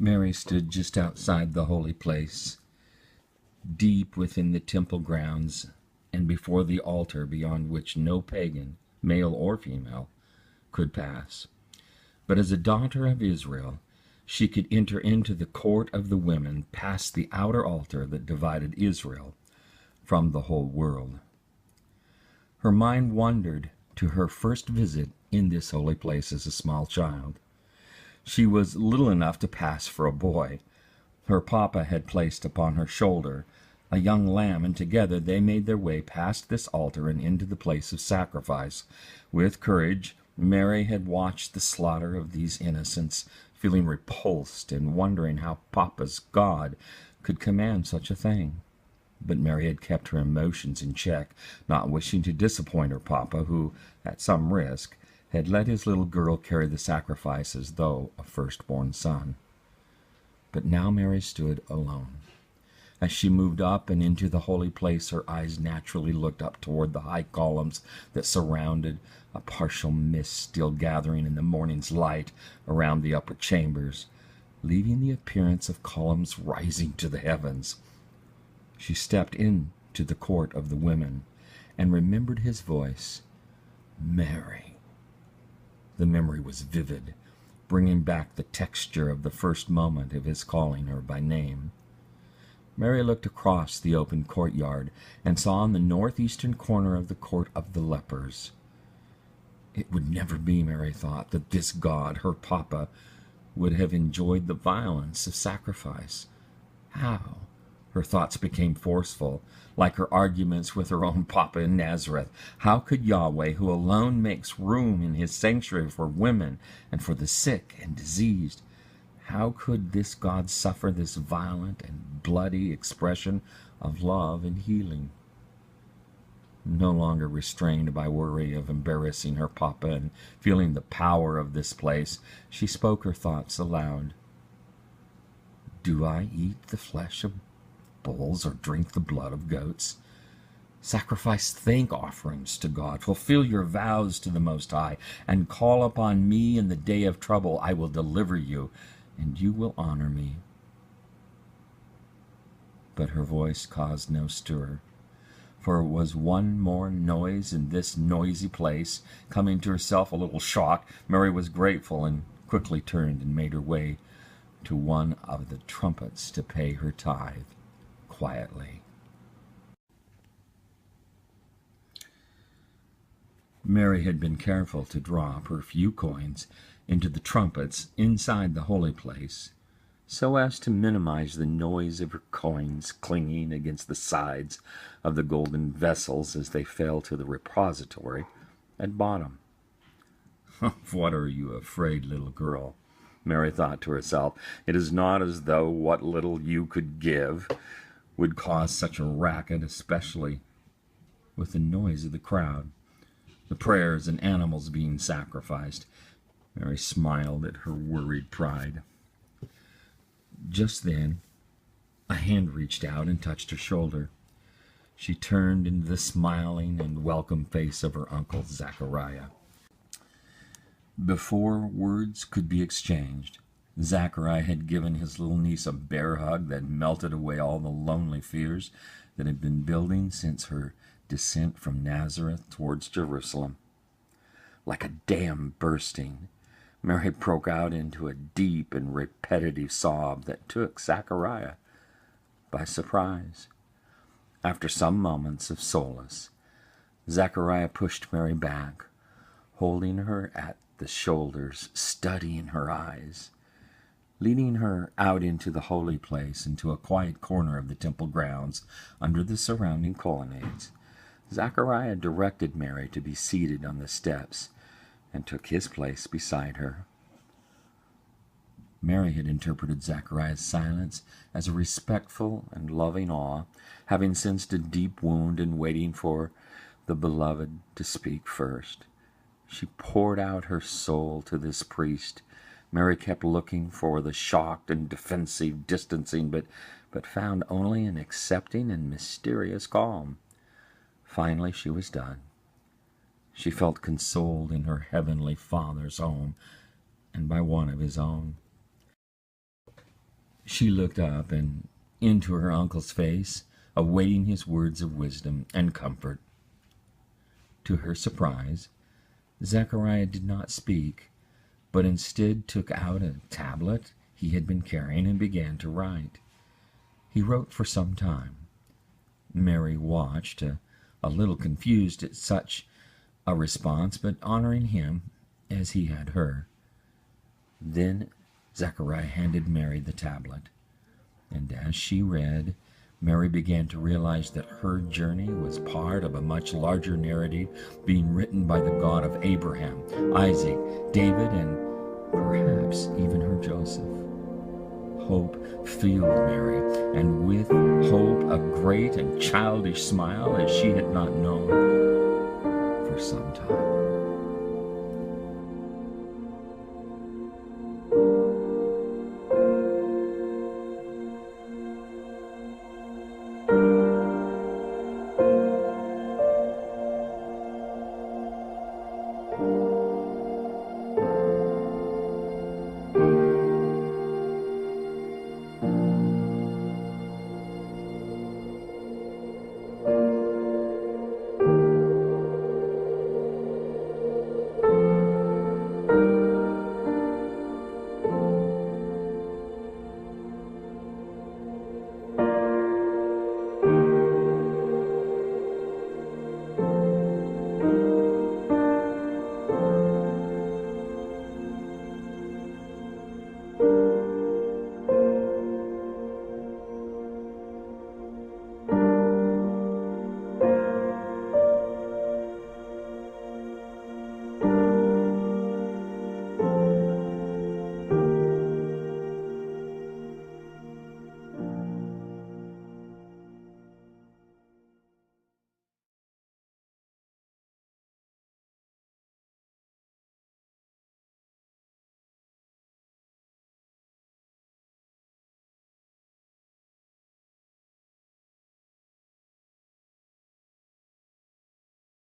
Mary stood just outside the holy place, deep within the temple grounds, and before the altar beyond which no pagan, male or female, could pass. But as a daughter of Israel, she could enter into the court of the women past the outer altar that divided Israel from the whole world. Her mind wandered to her first visit in this holy place as a small child. She was little enough to pass for a boy. Her papa had placed upon her shoulder a young lamb, and together they made their way past this altar and into the place of sacrifice. With courage, Mary had watched the slaughter of these innocents, feeling repulsed and wondering how Papa's God could command such a thing. But Mary had kept her emotions in check, not wishing to disappoint her Papa, who, at some risk, had let his little girl carry the sacrifice as though a firstborn son. But now Mary stood alone. As she moved up and into the holy place, her eyes naturally looked up toward the high columns that surrounded, a partial mist still gathering in the morning's light around the upper chambers, leaving the appearance of columns rising to the heavens. She stepped into the court of the women and remembered his voice, "Mary." The memory was vivid, bringing back the texture of the first moment of his calling her by name. Mary looked across the open courtyard and saw in the northeastern corner of the court of the lepers. It would never be, Mary thought, that this God, her Papa, would have enjoyed the violence of sacrifice. How? Her thoughts became forceful, like her arguments with her own Papa in Nazareth. How could Yahweh, who alone makes room in his sanctuary for women and for the sick and diseased, how could this God suffer this violent and bloody expression of love and healing? No longer restrained by worry of embarrassing her Papa and feeling the power of this place, she spoke her thoughts aloud. "Do I eat the flesh of bulls or drink the blood of goats? Sacrifice thank offerings to God, fulfill your vows to the Most High, and call upon me in the day of trouble. I will deliver you, and you will honor me." But her voice caused no stir, for it was one more noise in this noisy place. Coming to herself a little shocked, Mary was grateful and quickly turned and made her way to one of the trumpets to pay her tithe quietly. Mary had been careful to drop her few coins into the trumpets inside the holy place, so as to minimize the noise of her coins clinging against the sides of the golden vessels as they fell to the repository at bottom. "Of what are you afraid, little girl?" Mary thought to herself. "It is not as though what little you could give would cause such a racket, especially with the noise of the crowd, the prayers and animals being sacrificed." Mary smiled at her worried pride. Just then, a hand reached out and touched her shoulder. She turned into the smiling and welcome face of her Uncle Zechariah. Before words could be exchanged, Zechariah had given his little niece a bear hug that melted away all the lonely fears that had been building since her descent from Nazareth towards Jerusalem. Like a dam bursting, Mary broke out into a deep and repetitive sob that took Zechariah by surprise. After some moments of solace, Zechariah pushed Mary back, holding her at the shoulders, studying her eyes, leading her out into the holy place, into a quiet corner of the temple grounds under the surrounding colonnades. Zechariah directed Mary to be seated on the steps and took his place beside her. Mary had interpreted Zechariah's silence as a respectful and loving awe, having sensed a deep wound and waiting for the beloved to speak first. She poured out her soul to this priest. Mary kept looking for the shocked and defensive distancing, but found only an accepting and mysterious calm. Finally she was done. She felt consoled in her heavenly Father's home, and by one of his own. She looked up and into her uncle's face, awaiting his words of wisdom and comfort. To her surprise, Zechariah did not speak, but instead took out a tablet he had been carrying and began to write. He wrote for some time. Mary watched, a little confused at such a response, but honoring him as he had her. Then Zechariah handed Mary the tablet, and as she read, Mary began to realize that her journey was part of a much larger narrative being written by the God of Abraham, Isaac, David, and perhaps even her Joseph. Hope filled Mary, and with hope a great and childish smile as she had not known for some time.